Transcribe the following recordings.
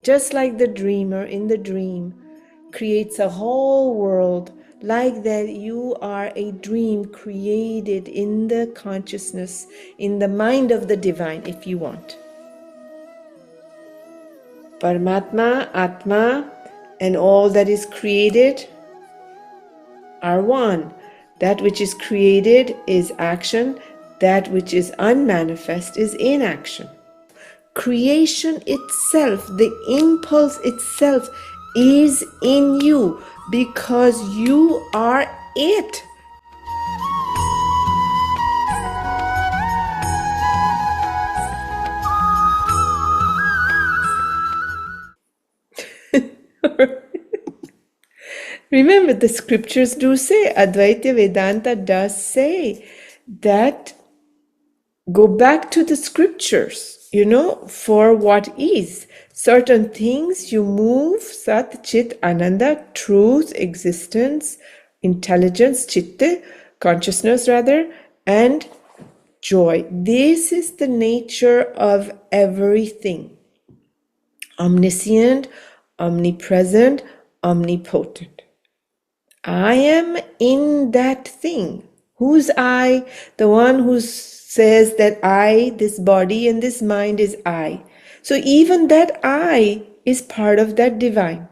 Just like the dreamer in the dream creates a whole world, like that you are a dream created in the consciousness, in the mind of the divine, if you want. Paramatma, Atma, and all that is created are one. That which is created is action, that which is unmanifest is inaction. Creation itself, the impulse itself, is in you because you are it. Remember, the scriptures do say, Advaita Vedanta does say that go back to the scriptures, for what is. Certain things you move, Sat, Chit, Ananda, truth, existence, intelligence, Chitte, consciousness rather, and joy. This is the nature of everything. Omniscient, omnipresent, omnipotent. I am in that thing. Who's I? The one who says that I, this body and this mind is I. So even that I is part of that divine.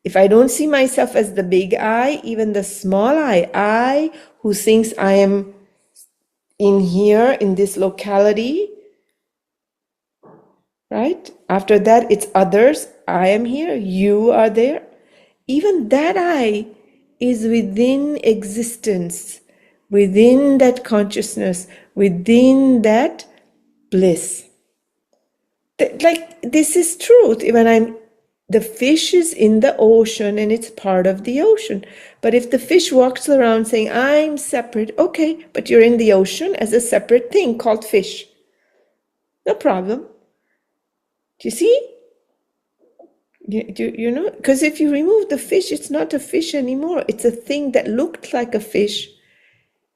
If I don't see myself as the big I, even the small I who thinks I am in here, in this locality, right? After that, it's others. I am here, you are there. Even that I is within existence, within that consciousness, within that bliss. Like, this is truth. When the fish is in the ocean and it's part of the ocean. But if the fish walks around saying, I'm separate, okay, but you're in the ocean as a separate thing called fish. No problem. Do you see? Because if you remove the fish, it's not a fish anymore. It's a thing that looked like a fish.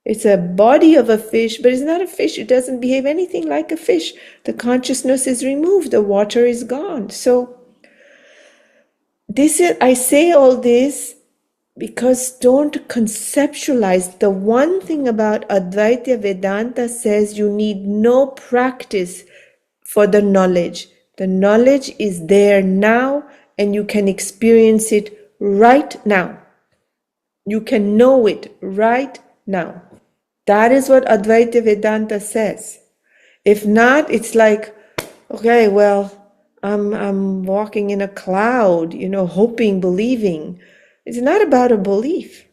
It's a body of a fish, but it's not a fish. It doesn't behave anything like a fish. The consciousness is removed. The water is gone. So I say all this because don't conceptualize. The one thing about Advaita Vedanta says you need no practice for the knowledge. The knowledge is there now and you can experience it right now. You can know it right now. That is what Advaita Vedanta says. If not, it's like, okay, well, I'm walking in a cloud, hoping, believing. It's not about a belief.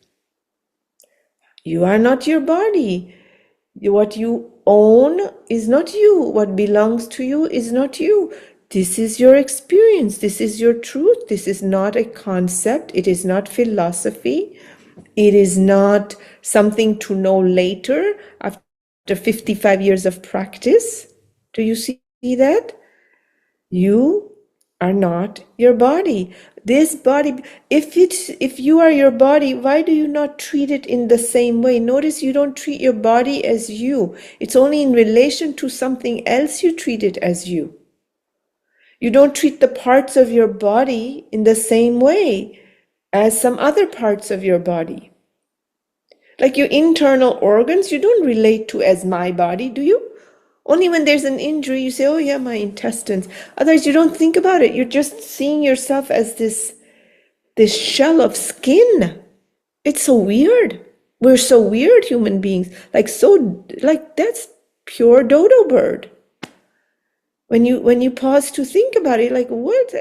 You are not your body. What you own is not you. What belongs to you is not you. This is your experience. This is your truth. This is not a concept. It is not philosophy. It is not something to know later after 55 years of practice. Do you see that? You are not your body. This body, if you are your body, why do you not treat it in the same way? Notice you don't treat your body as you. It's only in relation to something else you treat it as you. You don't treat the parts of your body in the same way as some other parts of your body. Like your internal organs, you don't relate to as my body, do you? Only when there's an injury, you say, oh yeah, my intestines. Otherwise, you don't think about it. You're just seeing yourself as this shell of skin. It's so weird. We're so weird, human beings. Like that's pure dodo bird. When you pause to think about it, like what?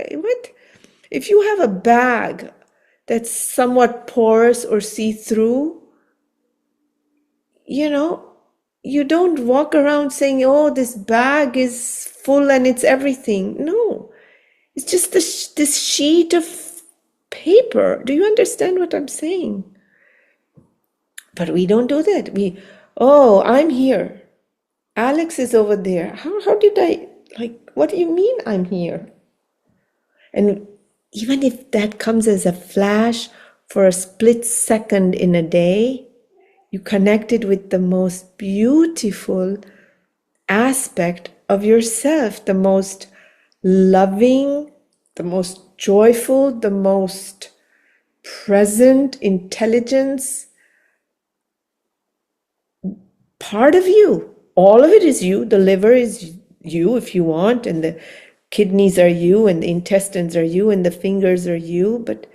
If you have a bag that's somewhat porous or see-through, you don't walk around saying, oh, this bag is full and it's everything. No, it's just this sheet of paper. Do you understand what I'm saying? But we don't do that. I'm here. Alex is over there. How did what do you mean I'm here? And even if that comes as a flash for a split second in a day, you connected with the most beautiful aspect of yourself, the most loving the most joyful, the most present intelligence part of you. All of it is you. The liver is you if you want, and the kidneys are you, and the intestines are you, and the fingers are you. But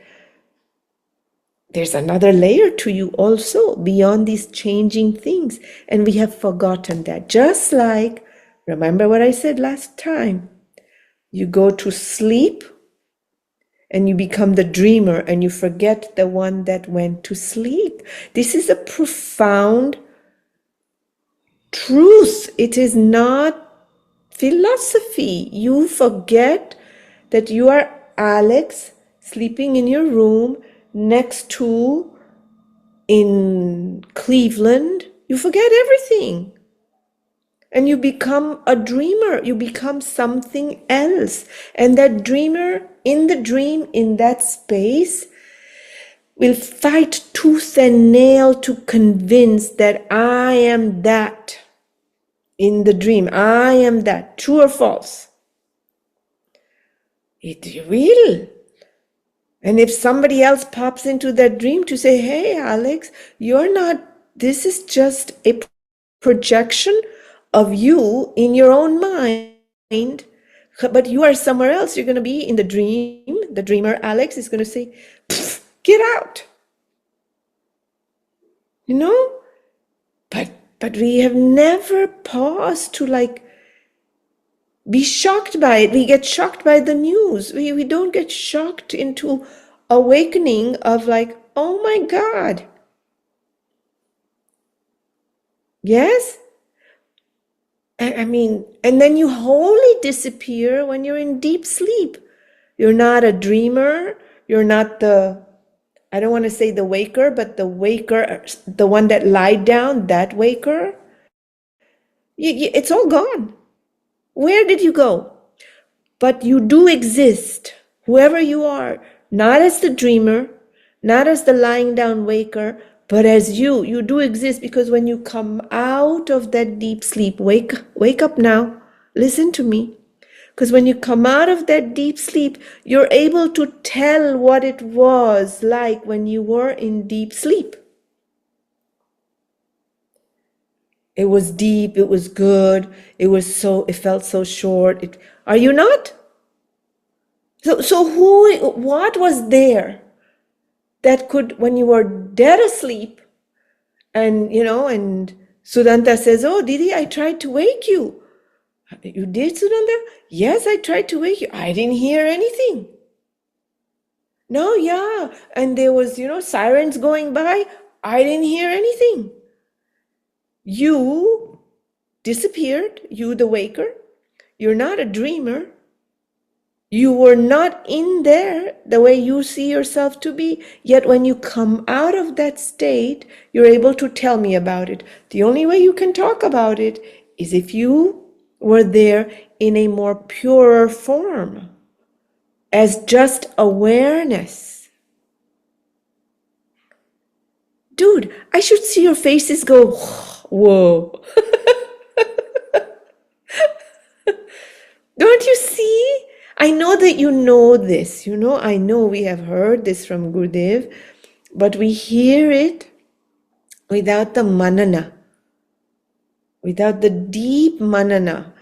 there's another layer to you also beyond these changing things. And we have forgotten that. Just like, remember what I said last time, you go to sleep and you become the dreamer and you forget the one that went to sleep. This is a profound truth. It is not philosophy. You forget that you are Alex sleeping in your room next to in Cleveland. You forget everything. And you become a dreamer. You become something else. And that dreamer in the dream, in that space, will fight tooth and nail to convince that I am that in the dream. I am that. True or false? It will. And if somebody else pops into that dream to say, hey, Alex, you're not, this is just a projection of you in your own mind, but you are somewhere else. You're going to be in the dream. The dreamer, Alex, is going to say, get out. You know? But we have never paused to like be shocked by it. We get shocked by the news. We don't get shocked into awakening of like, oh my God. Yes? I mean, and then you wholly disappear when you're in deep sleep. You're not a dreamer. You're not the, I don't want to say the waker, but the waker, the one that lied down, that waker. It's all gone. Where did you go? But you do exist, whoever you are, not as the dreamer, not as the lying down waker, but as you. You do exist because when you come out of that deep sleep, wake up now, listen to me. Because when you come out of that deep sleep, you're able to tell what it was like when you were in deep sleep. It was deep, it was good, it felt so short. Are you not? So what was there that could, when you were dead asleep, and Sudanta says, oh, Didi, I tried to wake you. You did, Sudanta? Yes, I tried to wake you. I didn't hear anything. No, yeah. And there was, sirens going by. I didn't hear anything. You disappeared, you the waker. You're not a dreamer. You were not in there the way you see yourself to be. Yet when you come out of that state, you're able to tell me about it. The only way you can talk about it is if you were there in a more purer form, as just awareness. Dude, I should see your faces go, whoa. Don't you see? I know that you know this. I know we have heard this from Gurudev, but we hear it without the manana, without the deep manana.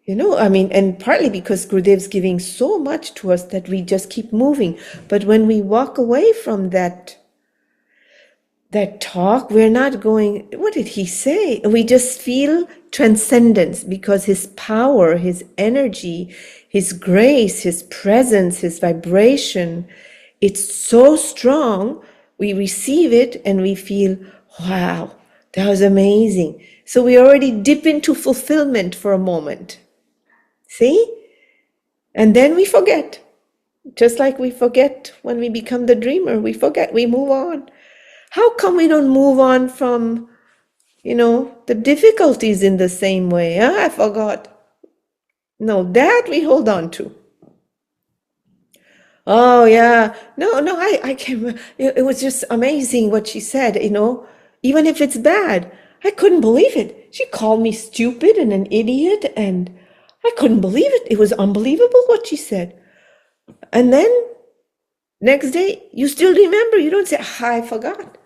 And partly because Gurudev's giving so much to us that we just keep moving. But when we walk away from that talk, we're not going, what did he say? We just feel transcendence because his power, his energy, his grace, his presence, his vibration, it's so strong. We receive it and we feel, wow, that was amazing. So we already dip into fulfillment for a moment. See? And then we forget. Just like we forget when we become the dreamer, we forget, we move on. How come we don't move on from, the difficulties in the same way? I forgot. No, that we hold on to. Oh, yeah. No, I can't. It was just amazing what she said, even if it's bad. I couldn't believe it. She called me stupid and an idiot, and I couldn't believe it. It was unbelievable what she said. And then next day, you still remember. You don't say, I forgot,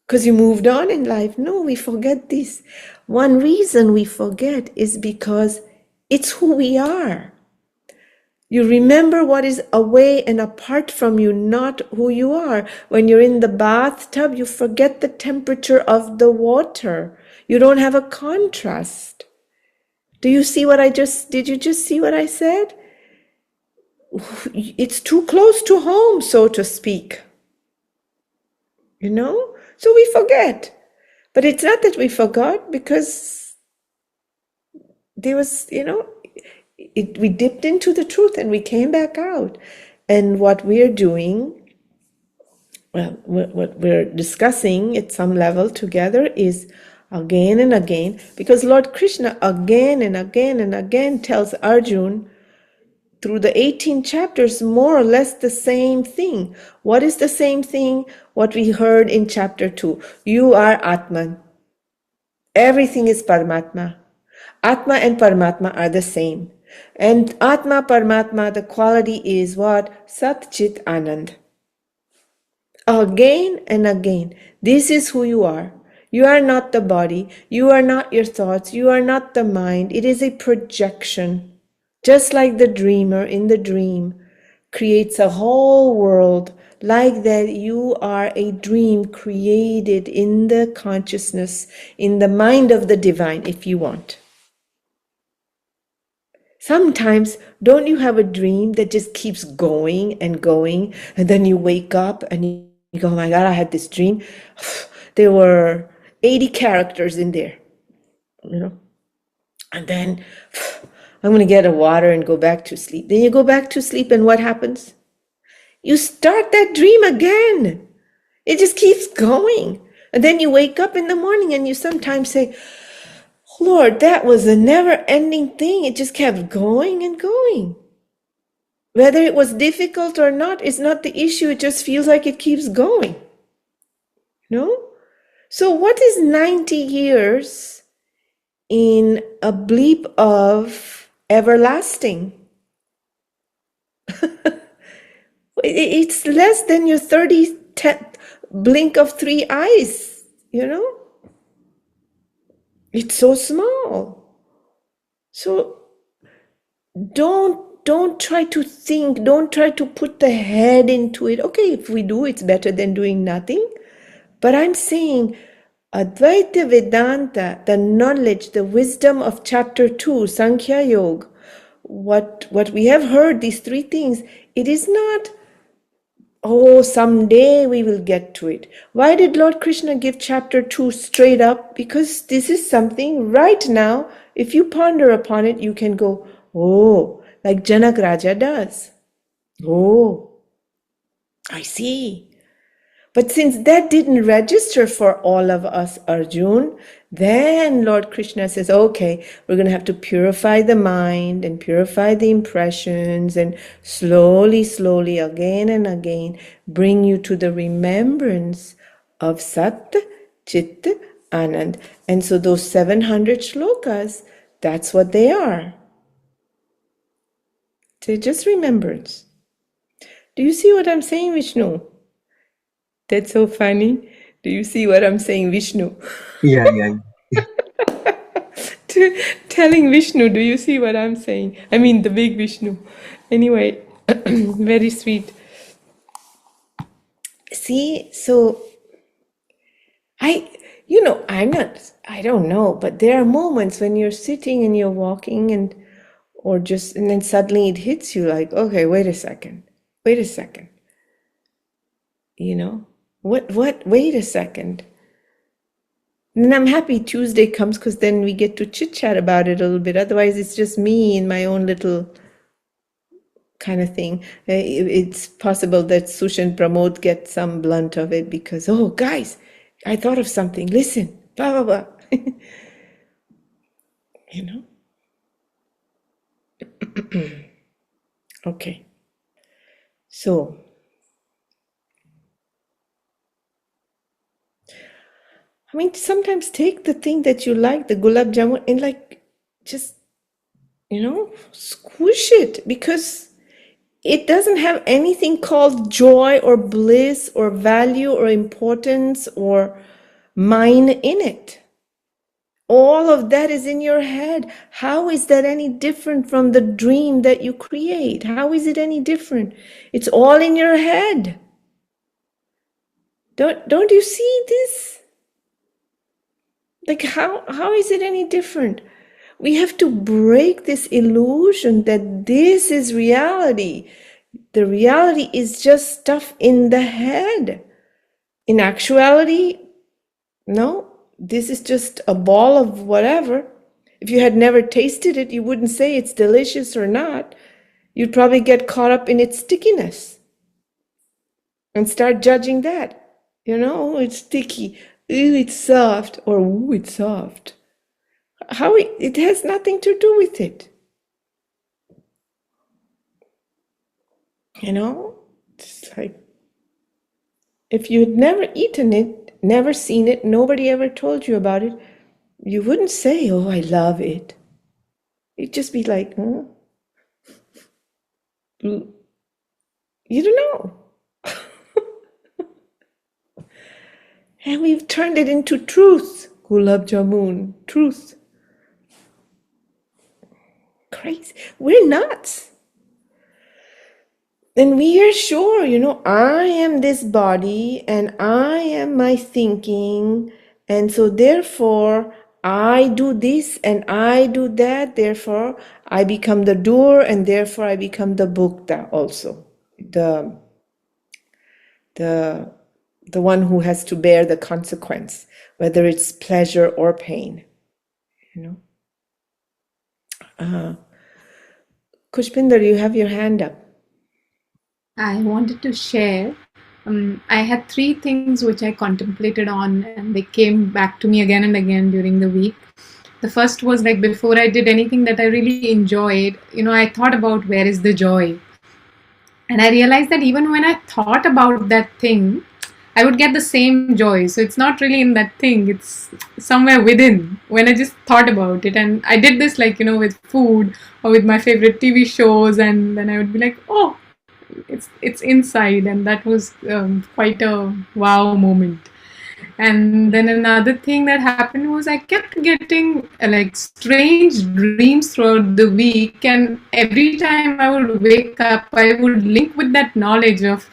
because you moved on in life. No, we forget this. One reason we forget is because it's who we are. You remember what is away and apart from you, not who you are. When you're in the bathtub, you forget the temperature of the water. You don't have a contrast. Do you see what did you just see what I said? It's too close to home, so to speak. You know? So we forget. But it's not that we forgot, because there was, we dipped into the truth and we came back out. And what we're doing, well, what we're discussing at some level together is again and again, because Lord Krishna again and again and again tells Arjun through the 18 chapters more or less the same thing. What is the same thing? What we heard in chapter 2. You are Atman. Everything is Paramatma. Atma and Paramatma are the same. And Atma, Paramatma, the quality is what? Sat Chit Anand. Again and again, this is who you are. You are not the body. You are not your thoughts. You are not the mind. It is a projection. Just like the dreamer in the dream creates a whole world, like that you are a dream created in the consciousness, in the mind of the divine, if you want. Sometimes, don't you have a dream that just keeps going and going, and then you wake up and you go, oh my God, I had this dream. There were 80 characters in there, and then I'm going to get a water and go back to sleep. Then you go back to sleep, and what happens? You start that dream again. It just keeps going. And then you wake up in the morning and you sometimes say, Lord, that was a never-ending thing. It just kept going and going. Whether it was difficult or not is not the issue. It just feels like it keeps going. No? So what is 90 years in a bleep of everlasting? It's less than your 30 blink of 3 eyes, It's so small. So don't try to think, don't try to put the head into it. Okay, if we do, it's better than doing nothing. But I'm saying Advaita Vedanta, the knowledge, the wisdom of chapter 2, Sankhya Yoga, what we have heard, these 3 things, it is not, oh, someday we will get to it. Why did Lord Krishna give chapter 2 straight up? Because this is something right now, if you ponder upon it, you can go, oh, like Janak Raja does. Oh, I see. But since that didn't register for all of us, Arjun, then Lord Krishna says, okay, we're going to have to purify the mind and purify the impressions and slowly, slowly, again and again, bring you to the remembrance of Sat, Chit, Anand. And so those 700 shlokas, that's what they are. They're just remembrance. Do you see what I'm saying, Vishnu? That's so funny. Do you see what I'm saying, Vishnu? Yeah, yeah. Telling Vishnu, do you see what I'm saying? I mean, the big Vishnu. Anyway, very sweet. See, so I don't know, but there are moments when you're sitting and you're walking and then suddenly it hits you like, okay, wait a second. Wait a second. Wait a second. And I'm happy Tuesday comes because then we get to chit chat about it a little bit. Otherwise, it's just me in my own little kind of thing. It's possible that Sush and Pramod get some blunt of it because, oh, guys, I thought of something. Listen, blah, blah, blah. Okay. So, I mean, sometimes take the thing that you like, the gulab jamun, and just, squish it because it doesn't have anything called joy or bliss or value or importance or mine in it. All of that is in your head. How is that any different from the dream that you create? How is it any different? It's all in your head. Don't you see this? Like how is it any different? We have to break this illusion that this is reality. The reality is just stuff in the head. In actuality, no, this is just a ball of whatever. If you had never tasted it, you wouldn't say it's delicious or not. You'd probably get caught up in its stickiness and start judging that. Oh, it's sticky. Ooh, it's soft. Or, ooh, it's soft. It has nothing to do with it. It's like, if you had never eaten it, never seen it, nobody ever told you about it, you wouldn't say, oh, I love it. You'd just be like, You don't know. And we've turned it into truth. Gulab Jamun, truth. Crazy. We're nuts. And we are sure, I am this body and I am my thinking. And so therefore, I do this and I do that. Therefore, I become the doer and therefore I become the bhukta also. The one who has to bear the consequence, whether it's pleasure or pain. Kushpinder, you have your hand up. I wanted to share. I had three things which I contemplated on, and they came back to me again and again during the week. The first was like before I did anything that I really enjoyed, I thought about where is the joy. And I realized that even when I thought about that thing, I would get the same joy. So it's not really in that thing, it's somewhere within when I just thought about it. And I did this with food or with my favorite TV shows, and then I would be like, oh, it's inside, and that was quite a wow moment. And then another thing that happened was I kept getting strange dreams throughout the week, and every time I would wake up, I would link with that knowledge of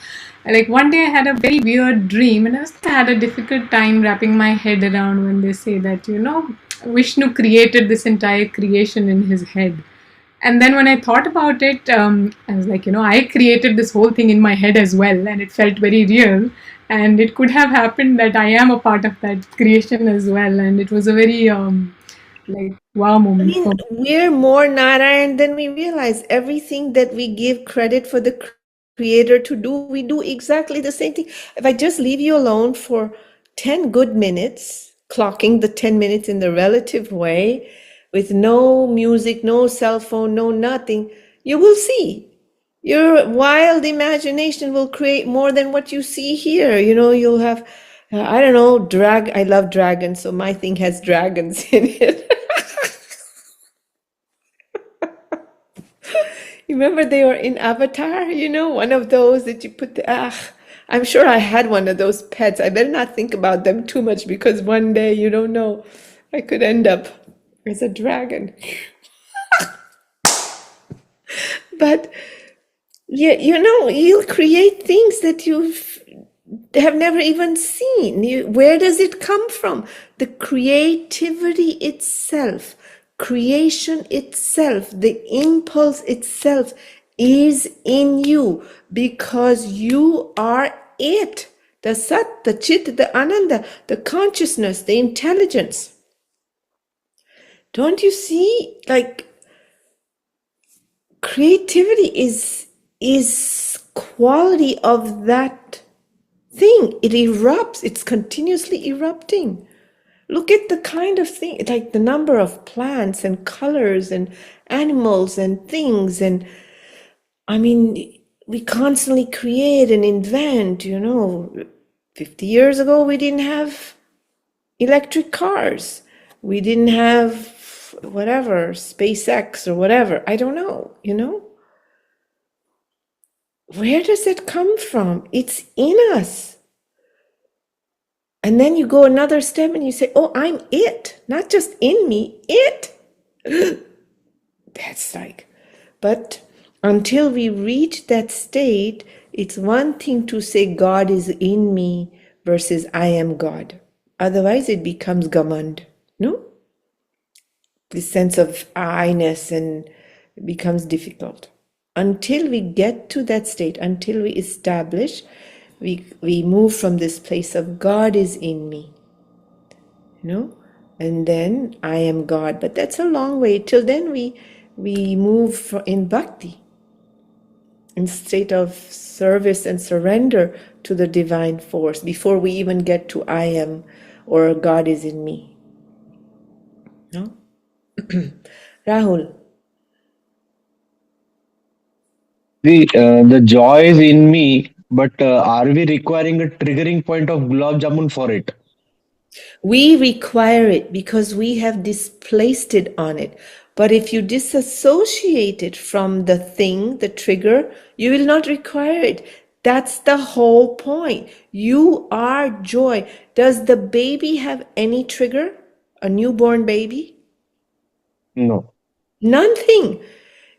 one day I had a very weird dream, and I had a difficult time wrapping my head around when they say that Vishnu created this entire creation in his head. And then when I thought about it, I was like, I created this whole thing in my head as well, and it felt very real. And it could have happened that I am a part of that creation as well. And it was a very wow moment for me. We're more Narayan than we realize. Everything that we give credit for the creator to do, we do exactly the same thing. If I just leave you alone for 10 good minutes, clocking the 10 minutes in the relative way, with no music, no cell phone, no nothing, you will see. Your wild imagination will create more than what you see here. You'll have, I don't know, I love dragons, so my thing has dragons in it. You remember they were in Avatar, one of those that you put I'm sure I had one of those pets. I better not think about them too much because one day, you don't know, I could end up as a dragon. But yeah, you'll create things that you have never even seen. Where does it come from? The creativity itself, creation itself, the impulse itself is in you because you are it. The Sat, the Chit, the Ananda, the consciousness, the intelligence. Don't you see? Creativity is quality of that thing. It erupts. It's continuously erupting. Look at the kind of thing, like the number of plants and colors and animals and things. And I mean, we constantly create and invent, 50 years ago, we didn't have electric cars. We didn't have whatever, SpaceX or whatever. I don't know. Where does it come from? It's in us. And then you go another step and you say, oh, I'm it, not just in me, it. That's like, but until we reach that state, it's one thing to say God is in me versus I am God. Otherwise, it becomes gamand, no? This sense of I-ness and it becomes difficult. Until we get to that state, until we establish, we move from this place of God is in me, you know, and then I am God. But that's a long way. Till then, we move in bhakti, in state of service and surrender to the divine force before we even get to I am or God is in me. No, Rahul. The joy is in me, but are we requiring a triggering point of gulab jamun for it? We require it because we have displaced it on it. But if you disassociate it from the thing, the trigger, you will not require it. That's the whole point. You are joy. Does the baby have any trigger? A newborn baby? No. Nothing.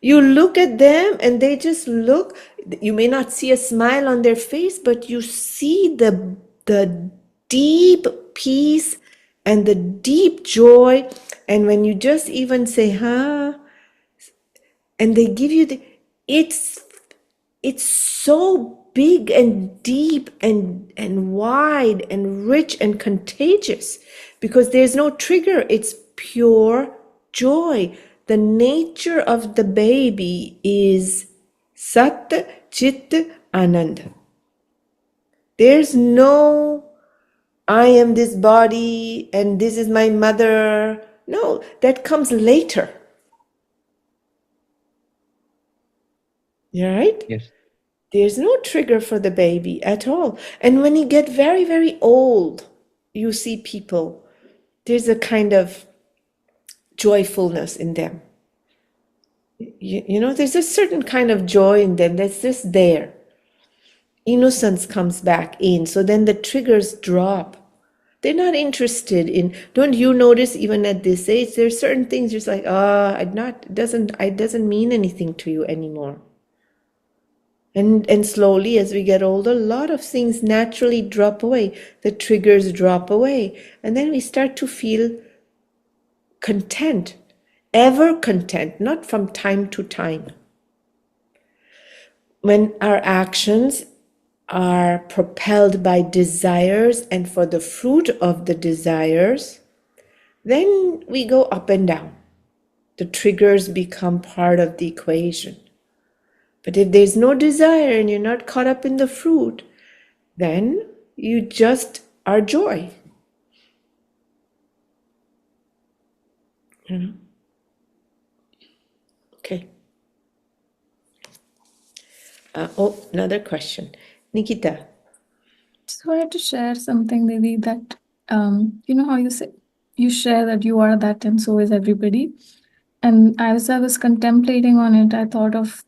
You look at them and they just look. You may not see a smile on their face, but you see the deep peace and the deep joy. And when you just even say, huh, and they give you the, it's it's so big and deep and wide and rich and contagious because there's no trigger. It's pure joy. The nature of the baby is sat chit anand. There's no I am this body and this is my mother. No, that comes later. You right? Yes. There's no trigger for the baby at all. And when you get very, very old, you see people, there's a kind of joyfulness in them. You know, there's a certain kind of joy in them that's just there. Innocence comes back in. So then the triggers drop. They're not interested in, don't you notice even at this age, there's certain things just like, it doesn't mean anything to you anymore. And slowly, as we get older, a lot of things naturally drop away. The triggers drop away. And then we start to feel content, ever content, not from time to time. When our actions are propelled by desires and for the fruit of the desires, then we go up and down. The triggers become part of the equation. But if there's no desire and you're not caught up in the fruit, then you just are joy. You know? Okay. Another question. Nikita. So I had to share something, maybe that you know how you say you share that you are that and so is everybody. And as I was contemplating on it, I thought of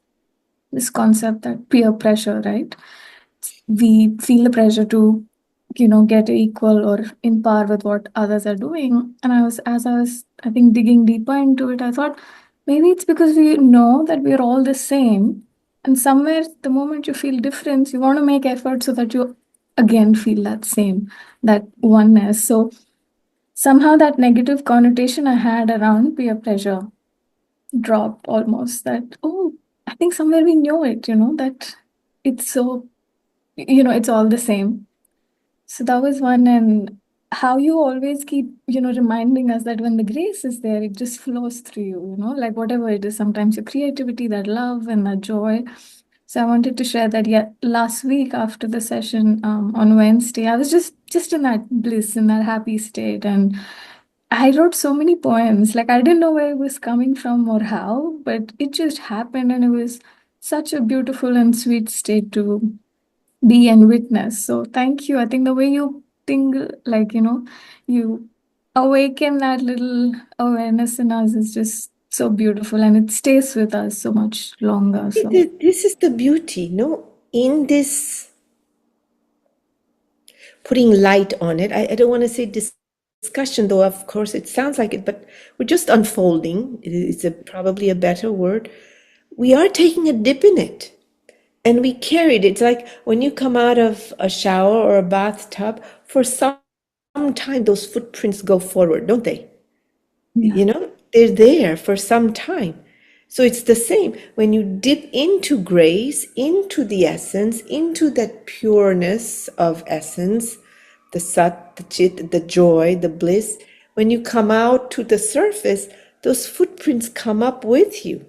this concept that peer pressure, right? We feel the pressure to, get equal or in par with what others are doing. And as I was, I think, digging deeper into it, I thought maybe it's because we know that we're all the same. And somewhere, the moment you feel difference, you want to make effort so that you again feel that same, that oneness. So somehow that negative connotation I had around peer pressure dropped almost. That, oh, I think somewhere we know it, that it's so, it's all the same. So that was one. And how you always keep, reminding us that when the grace is there, it just flows through you, like whatever it is, sometimes your creativity, that love and that joy. So I wanted to share that. Yeah, last week after the session on Wednesday, I was just in that bliss, in that happy state, and I wrote so many poems. Like I didn't know where it was coming from or how, but it just happened, and it was such a beautiful and sweet state to be and witness. So thank you. I think the way you think, like, you awaken that little awareness in us is just so beautiful, and it stays with us so much longer. So This is the beauty, no? in this putting light on it, I don't want to say discussion, though of course it sounds like it, but we're just unfolding. It's probably a better word. We are taking a dip in it. And we carried it. It's like when you come out of a shower or a bathtub, for some time those footprints go forward, don't they? Yeah. You know, they're there for some time. So it's the same. When you dip into grace, into the essence, into that pureness of essence, the sat, the chit, the joy, the bliss, when you come out to the surface, those footprints come up with you.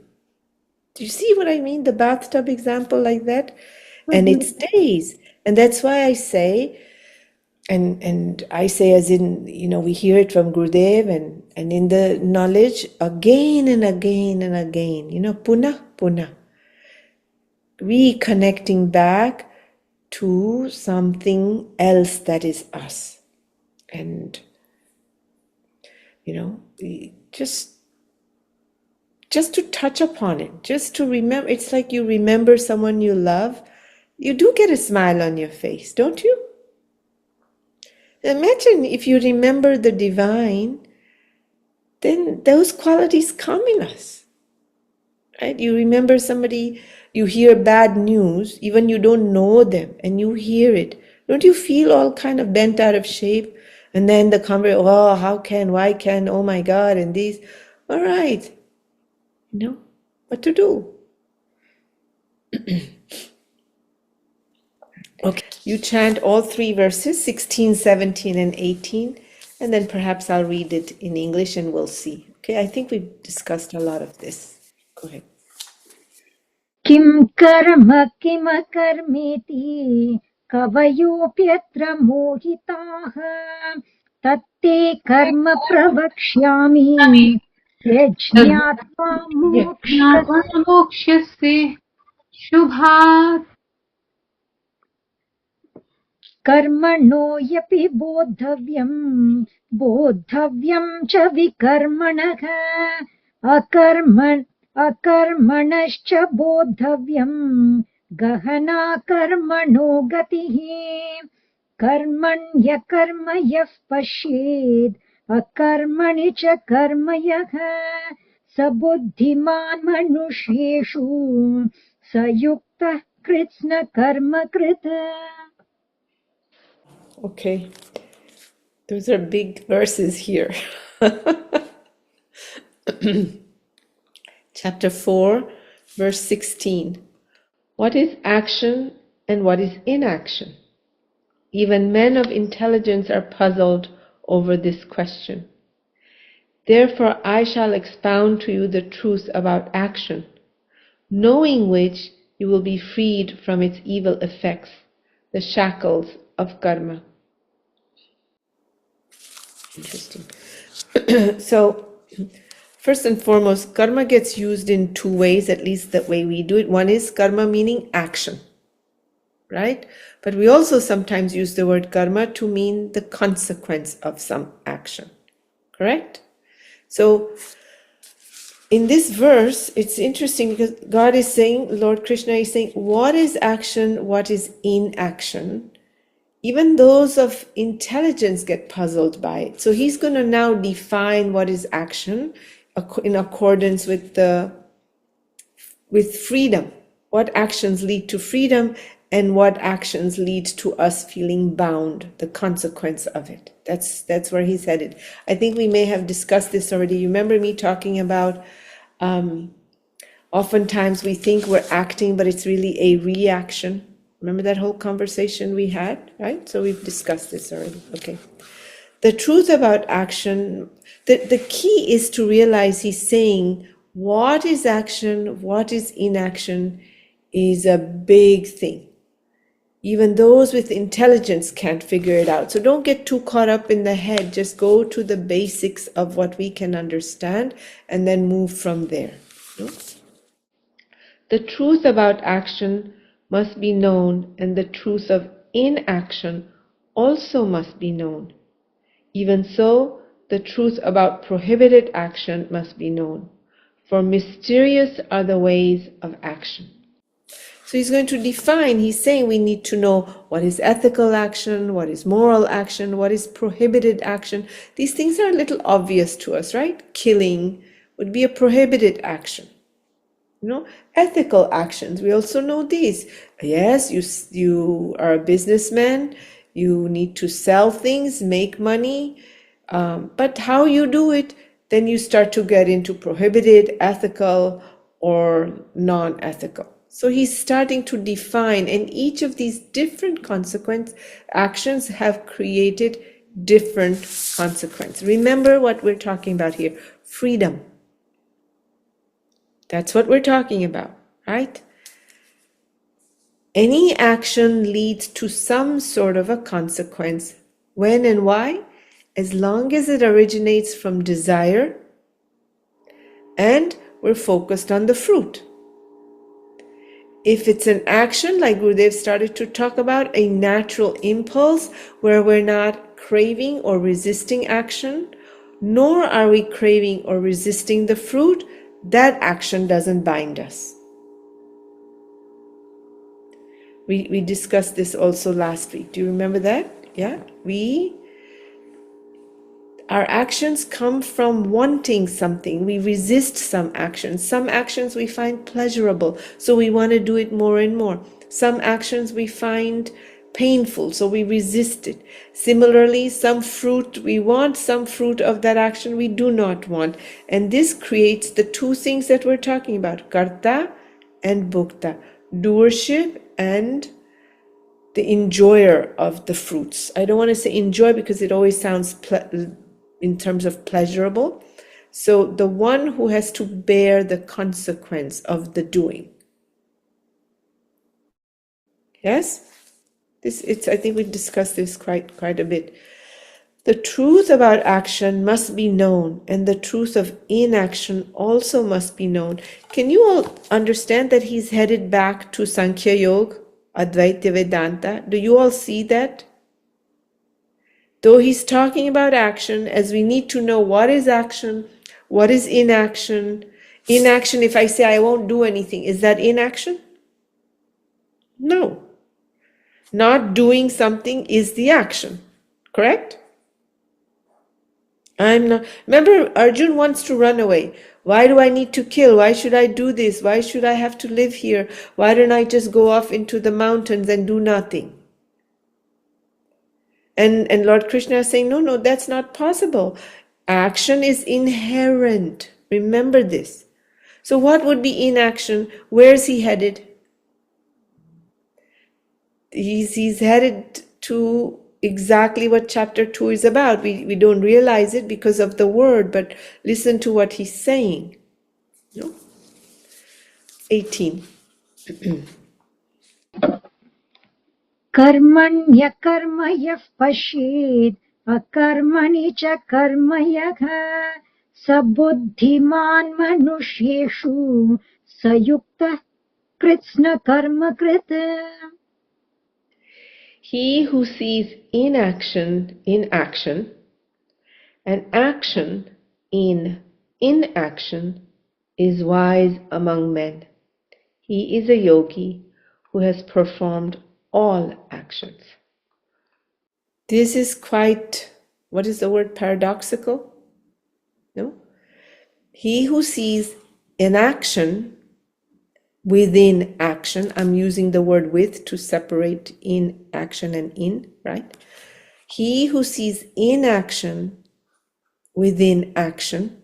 Do you see what I mean? The bathtub example like that? And it stays. And that's why I say, and I say as in, you know, we hear it from Gurudev and in the knowledge again and again and again, you know, puna, puna. Reconnecting back to something else that is us. And, you know, just to touch upon it, just to remember, it's like you remember someone you love, you do get a smile on your face, don't you? Imagine if you remember the divine, then those qualities come in us, right? You remember somebody, you hear bad news, even you don't know them, and you hear it. Don't you feel all kind of bent out of shape? And then the conversation, oh, how can, why can, oh my God, and these. All right, you know what to do. Okay, you chant all three verses, 16, 17, and 18, and then perhaps I'll read it in English and we'll see. Okay, I think we've discussed a lot of this. Go ahead. किं कर्म किमकर्मेति कवयोऽप्यत्र मोहिताः तत्ते कर्म प्रवक्ष्यामि यज्ञात्वा मोक्ष्यसे मोक्ष्यसे शुभात् कर्मणो यपि बोद्धव्यं च विकर्मणः अकर्मणश्च बोद्धव्यं गहना कर्मणो गतिः कर्मण्यकर्म यः पश्येत् अकर्मणि च कर्म यः स बुद्धिमान् मनुष्येषु स युक्तः कृत्स्न कर्म कृत्. Okay, those are big verses here. Chapter 4, verse 16. What is action and what is inaction? Even men of intelligence are puzzled over this question. Therefore, I shall expound to you the truth about action, knowing which you will be freed from its evil effects, the shackles of karma. Interesting. So, first and foremost, karma gets used in two ways, at least the way we do it. One is karma meaning action, right? But we also sometimes use the word karma to mean the consequence of some action, correct? So, in this verse, it's interesting because God is saying, Lord Krishna is saying, what is action, what is inaction? Even those of intelligence get puzzled by it. So he's going to now define what is action in accordance with freedom. What actions lead to freedom and what actions lead to us feeling bound, the consequence of it. That's where he's headed. I think we may have discussed this already. You remember me talking about oftentimes we think we're acting, but it's really a reaction. Remember that whole conversation we had, right? So we've discussed this already. Okay. The truth about action, the key is to realize he's saying what is action, what is inaction is a big thing. Even those with intelligence can't figure it out. So don't get too caught up in the head. Just go to the basics of what we can understand and then move from there. The truth about action must be known, and the truth of inaction also must be known. Even so, the truth about prohibited action must be known, for mysterious are the ways of action. So he's going to define, he's saying we need to know what is ethical action, what is moral action, what is prohibited action. These things are a little obvious to us, right? Killing would be a prohibited action. Ethical actions, we also know these. Yes, you are a businessman, you need to sell things, make money, but how you do it, then you start to get into prohibited, ethical, or non-ethical. So he's starting to define, and each of these different consequence actions have created different consequence. Remember what we're talking about here, freedom. That's what we're talking about, right? Any action leads to some sort of a consequence. When and why? As long as it originates from desire and we're focused on the fruit. If it's an action, like Gurudev started to talk about, a natural impulse where we're not craving or resisting action, nor are we craving or resisting the fruit, that action doesn't bind us. We discussed this also last week. Do you remember that? Yeah? Our actions come from wanting something. We resist some actions. Some actions we find pleasurable, so we want to do it more and more. Some actions we find painful, so we resist it. Similarly, some fruit we want, some fruit of that action we do not want. And this creates the two things that we're talking about, karta and bhukta, doership and the enjoyer of the fruits. I don't want to say enjoy because it always sounds in terms of pleasurable. So the one who has to bear the consequence of the doing. Yes? I think we discussed this quite a bit. The truth about action must be known, and the truth of inaction also must be known. Can you all understand that he's headed back to Sankhya Yoga, Advaita Vedanta? Do you all see that? Though he's talking about action, as we need to know what is action, what is inaction. Inaction, if I say I won't do anything, is that inaction? No. Not doing something is the action, correct? I'm not. Remember, Arjun wants to run away. Why do I need to kill? Why should I do this? Why should I have to live here? Why don't I just go off into the mountains and do nothing? And Lord Krishna is saying, no, that's not possible. Action is inherent. Remember this. So what would be inaction? Where is he headed? He's headed to exactly what chapter 2 is about. We don't realize it because of the word, but listen to what he's saying. No? 18. कर्मण्यकर्म यः पश्येत् अकर्मणि च कर्म यः स बुद्धिमान् मनुष्येषु स युक्तः कृत्स्न कर्म कृत्. He who sees inaction in action and action in inaction is wise among men. He is a yogi who has performed all actions. This is quite, what is the word, paradoxical? No? He who sees inaction within action, I'm using the word with to separate in action and in, right? He who sees inaction within action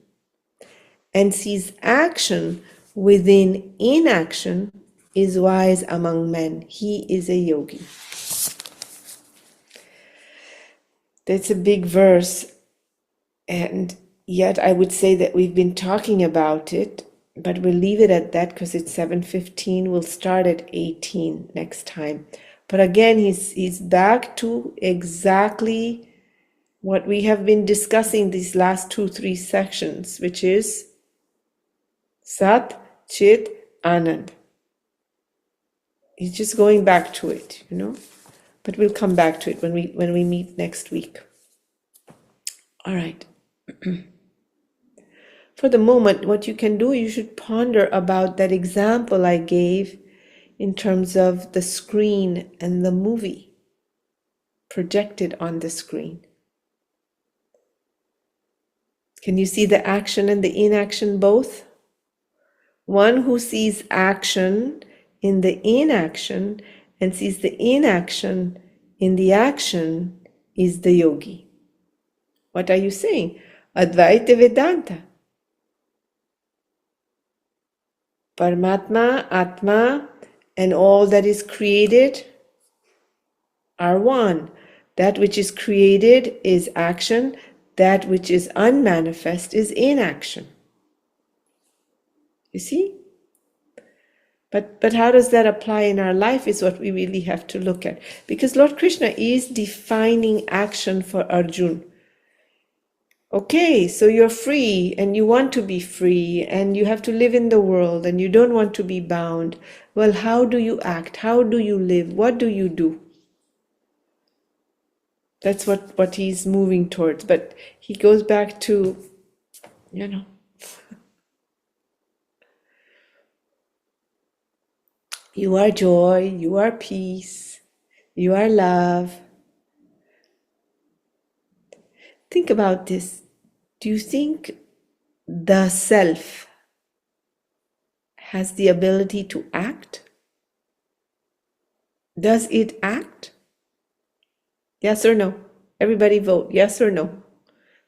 and sees action within inaction is wise among men. He is a yogi. That's a big verse, and yet I would say that we've been talking about it, but we'll leave it at that because it's 7:15. We'll start at 18 next time. But again, he's back to exactly what we have been discussing these last 2-3 sections, which is Sat, Chit, Anand. He's just going back to it, But we'll come back to it when we meet next week. All right. For the moment, what you can do, you should ponder about that example I gave in terms of the screen and the movie projected on the screen. Can you see the action and the inaction both? One who sees action in the inaction and sees the inaction in the action is the yogi. What are you saying? Advaita Vedanta. Paramatma, Atma, and all that is created are one. That which is created is action. That which is unmanifest is inaction. You see? But how does that apply in our life is what we really have to look at. Because Lord Krishna is defining action for Arjuna. Okay, so you're free and you want to be free and you have to live in the world and you don't want to be bound. Well, how do you act? How do you live? What do you do? That's what he's moving towards. But he goes back to, you are joy, you are peace, you are love. Think about this. Do you think the self has the ability to act? Does it act? Yes or no? Everybody vote, yes or no?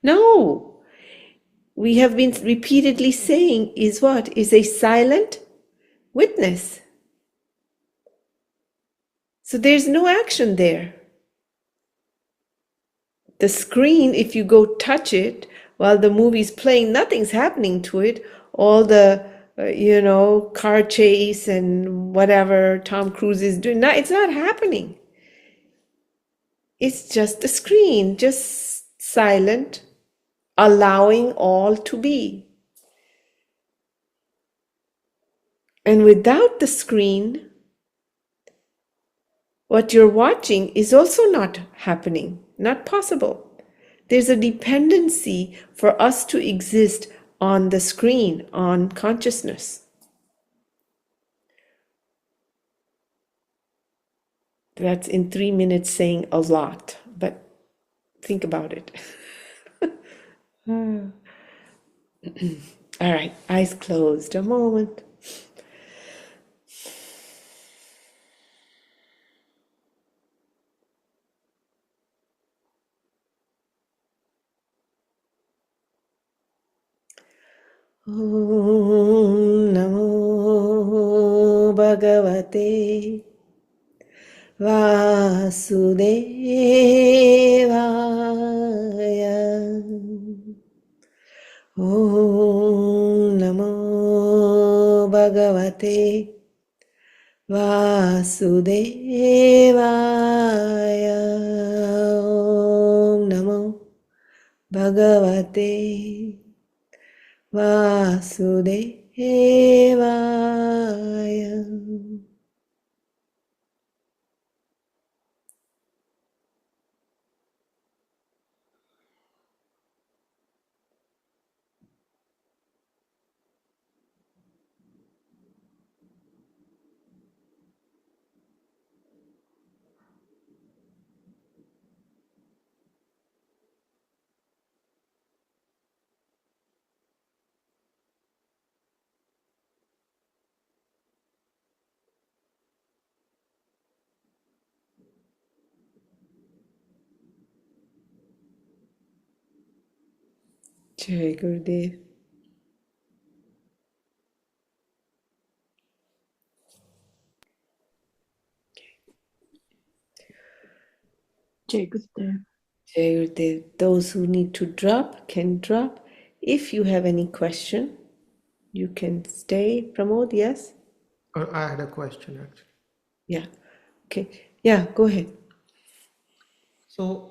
No. We have been repeatedly saying is what? Is a silent witness. So there's no action there. The screen, if you go touch it while the movie's playing, nothing's happening to it. All the, car chase and whatever Tom Cruise is doing, it's not happening. It's just the screen, just silent, allowing all to be. And without the screen, what you're watching is also not happening, not possible. There's a dependency for us to exist on the screen, on consciousness. That's in 3 minutes saying a lot, but think about it. All right, eyes closed a moment. Om Namo Bhagavate Vasudevaya. Om Namo Bhagavate Vasudevaya. Om Namo Bhagavate Vasudevaya. Jai Gurudev. Jai Gurudev. Jai Gurudev. Those who need to drop can drop. If you have any question, you can stay. Pramod, yes? I had a question actually. Yeah. Okay. Yeah, go ahead. So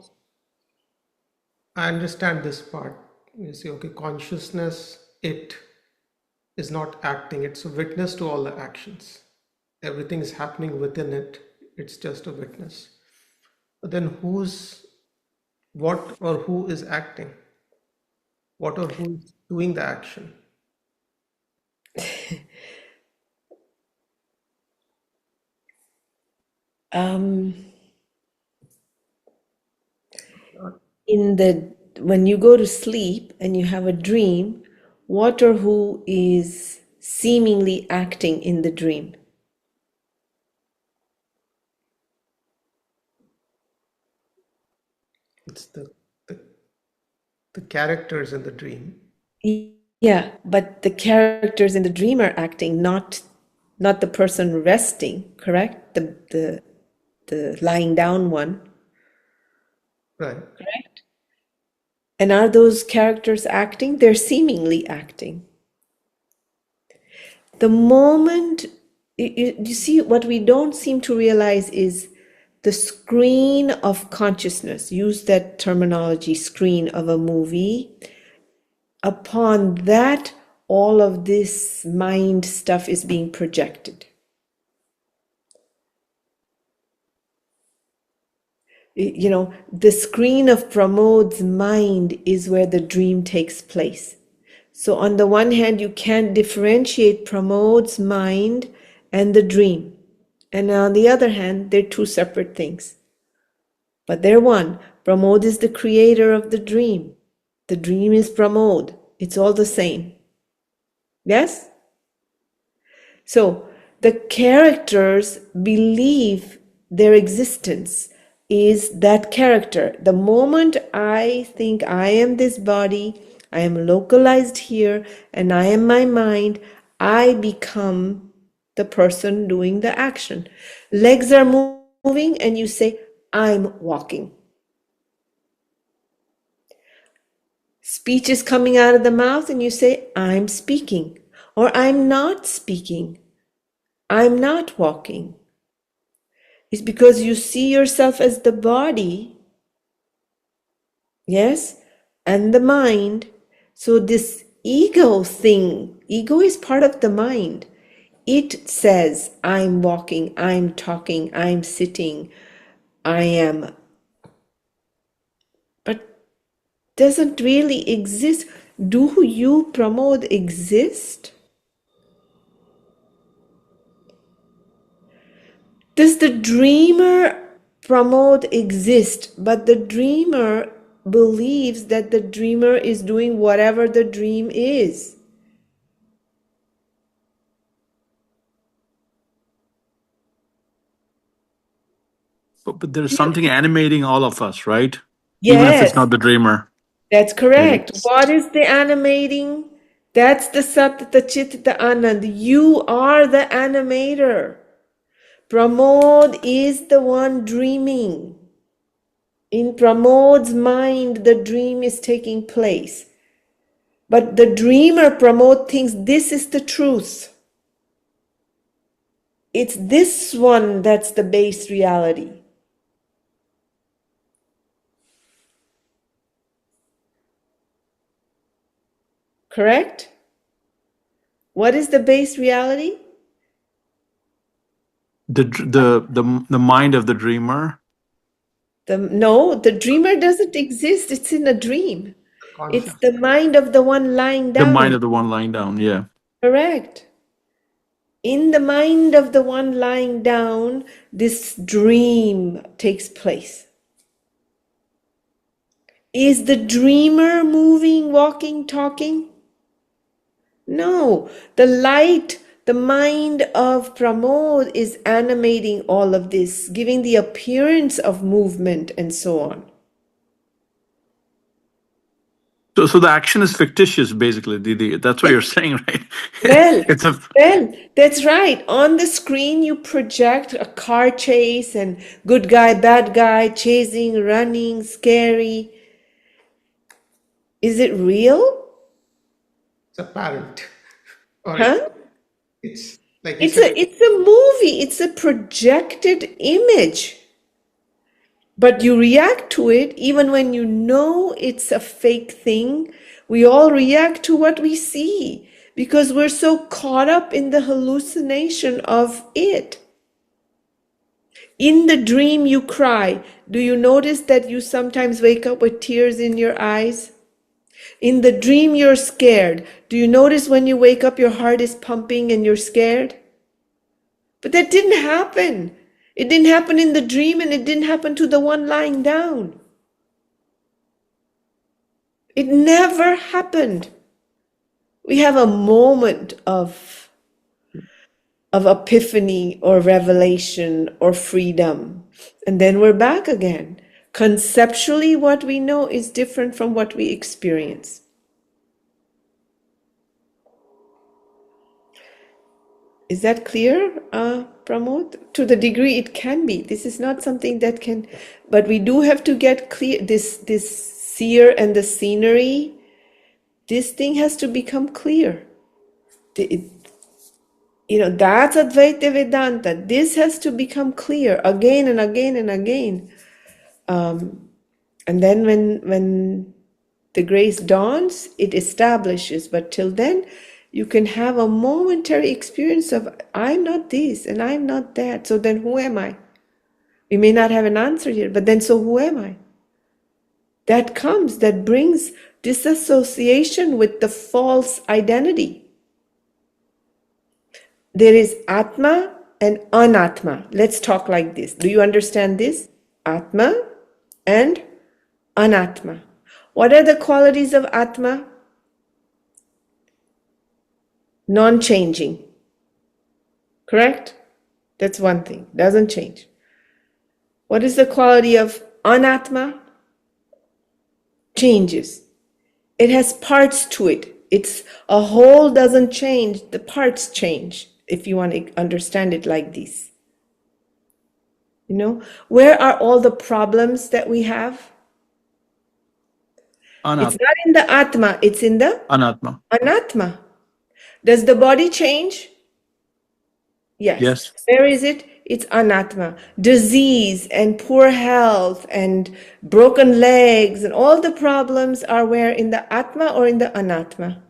I understand this part. You see, okay, consciousness, it is not acting, it's a witness to all the actions. Everything is happening within it, it's just a witness. But then what or who is acting? What or who is doing the action? When you go to sleep and you have a dream, what or who is seemingly acting in the dream? It's the characters in the dream. Yeah, but the characters in the dream are acting, not the person resting, correct? The lying down one. Right. Correct. And are those characters acting? They're seemingly acting. The moment you see, what we don't seem to realize is the screen of consciousness, use that terminology, screen of a movie. Upon that, all of this mind stuff is being projected. You know, the screen of Pramod's mind is where the dream takes place. So on the one hand, you can't differentiate Pramod's mind and the dream. And on the other hand, they're two separate things. But they're one. Pramod is the creator of the dream. The dream is Pramod. It's all the same. Yes? So the characters believe their existence is that character. The moment I think I am this body, I am localized here, and I am my mind, I become the person doing the action. Legs are moving, and you say, I'm walking. Speech is coming out of the mouth, and you say, I'm speaking, or I'm not speaking. I'm not walking. It's because you see yourself as the body, yes, and the mind. So this ego thing, ego is part of the mind. It says, I'm walking, I'm talking, I'm sitting, I am, but doesn't really exist. Do you, Pramod, exist? Does the dreamer Pramod exist, but the dreamer believes that the dreamer is doing whatever the dream is? But there's something animating all of us, right? Even if it's Yes, not the dreamer. that's correct. It's- What is the animating? That's the Sat, the Chit, the Anand. You are the animator. Pramod is the one dreaming. In Pramod's mind, the dream is taking place. But the dreamer, Pramod, thinks this is the truth. It's this one that's the base reality. Correct? What is the base reality? the mind of the dreamer. No, the dreamer doesn't exist. It's in a dream. It's Conscious. the mind of the one lying The mind down. of the one lying down, yeah. Correct. In the mind of the one lying down, this dream takes place. Is the dreamer moving, walking, talking? No. The light, the mind of Pramod is animating all of this, giving the appearance of movement and so on. So the action is fictitious, basically. That's what you're saying, right? Well, It's a well, that's right. On the screen, you project a car chase and good guy, bad guy, chasing, running, scary. Is it real? It's apparent. Or Huh? it's like you said, It's a movie. It's a projected image. But you react to it even when you know it's a fake thing. We all react to what we see because we're so caught up in the hallucination of it. In the dream, you cry. Do you notice that you sometimes wake up with tears in your eyes? In the dream, you're scared. Do you notice when you wake up, your heart is pumping and you're scared? But that didn't happen. It didn't happen in the dream, and it didn't happen to the one lying down. It never happened. We have a moment of epiphany or revelation or freedom, and then we're back again. Conceptually, what we know is different from what we experience. Is that clear, Pramod? To the degree it can be. This is not something that can, but we do have to get clear. This seer and the scenery, this thing has to become clear. That's Advaita Vedanta. This has to become clear again and again and again. And then when the grace dawns, it establishes. But till then, you can have a momentary experience of, I'm not this and I'm not that. So then who am I? We may not have an answer here, but then so who am I? That brings disassociation with the false identity. There is Atma and Anatma. Let's talk like this. Do you understand this? Atma and Anatma. What are the qualities of Atma? Non-changing. Correct? That's one thing. Doesn't change. What is the quality of Anatma? Changes. It has parts to it. It's a whole doesn't change. The parts change, if you want to understand it like this. Where are all the problems that we have? It's not in the Atma, it's in the Anatma. Does the body change? Yes. Where is it? It's Anatma. Disease and poor health and broken legs and all the problems are where? In the Atma or in the Anatma?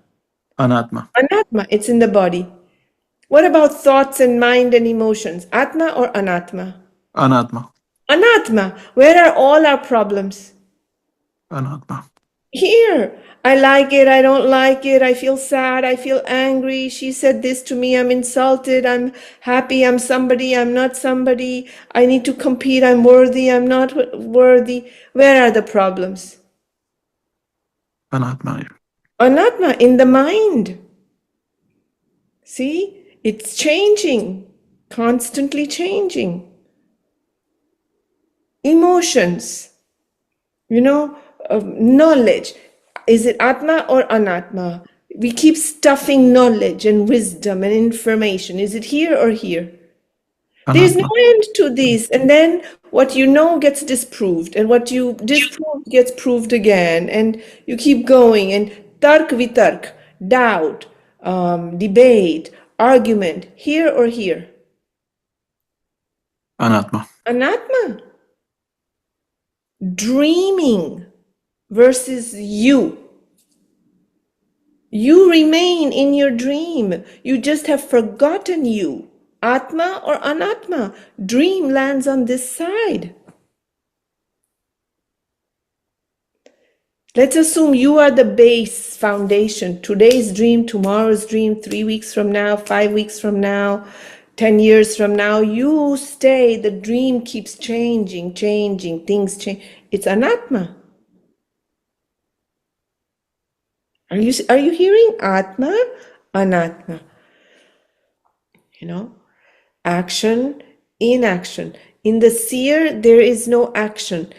Anatma. Anatma, it's in the body. What about thoughts and mind and emotions? Atma or Anatma? Anatma. Anatma. Where are all our problems? Anatma. Here. I like it, I don't like it, I feel sad, I feel angry, she said this to me, I'm insulted, I'm happy, I'm somebody, I'm not somebody, I need to compete, I'm worthy, I'm not worthy. Where are the problems? Anatma. Anatma, in the mind. See, it's changing, constantly changing. Emotions, knowledge. Is it Atma or Anatma? We keep stuffing knowledge and wisdom and information. Is it here or here? Anatma. There's no end to this. And then what you know gets disproved, and what you disprove gets proved again, and you keep going. And tark vitark, doubt, debate, argument, here or here? Anatma. Anatma. Dreaming versus you. You remain in your dream. You just have forgotten you. Atma or Anatma. Dream lands on this side. Let's assume you are the base foundation. Today's dream, tomorrow's dream, 3 weeks from now, 5 weeks from now, 10 years from now. You stay. The dream keeps changing, things change. It's Anatma. Are you hearing? Atma, Anatma. Action, inaction. In the seer, there is no action.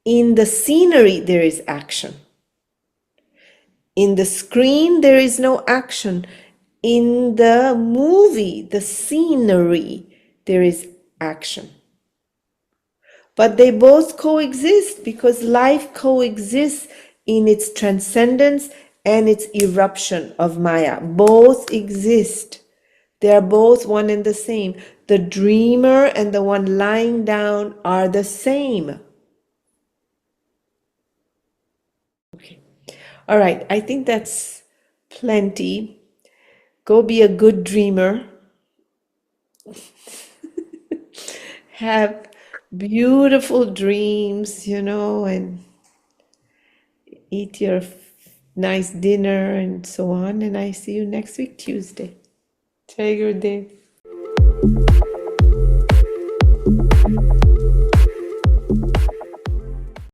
In the scenery, there is action. In the screen, there is no action. In the movie, the scenery, there is action. But they both coexist because life coexists in its transcendence and its eruption of Maya. Both exist. They are both one and the same. The dreamer and the one lying down are the same. Okay. All right. I think that's plenty. Go be a good dreamer. Have beautiful dreams, and eat your nice dinner and so on. And I see you next week, Tuesday. Jai Gurudev.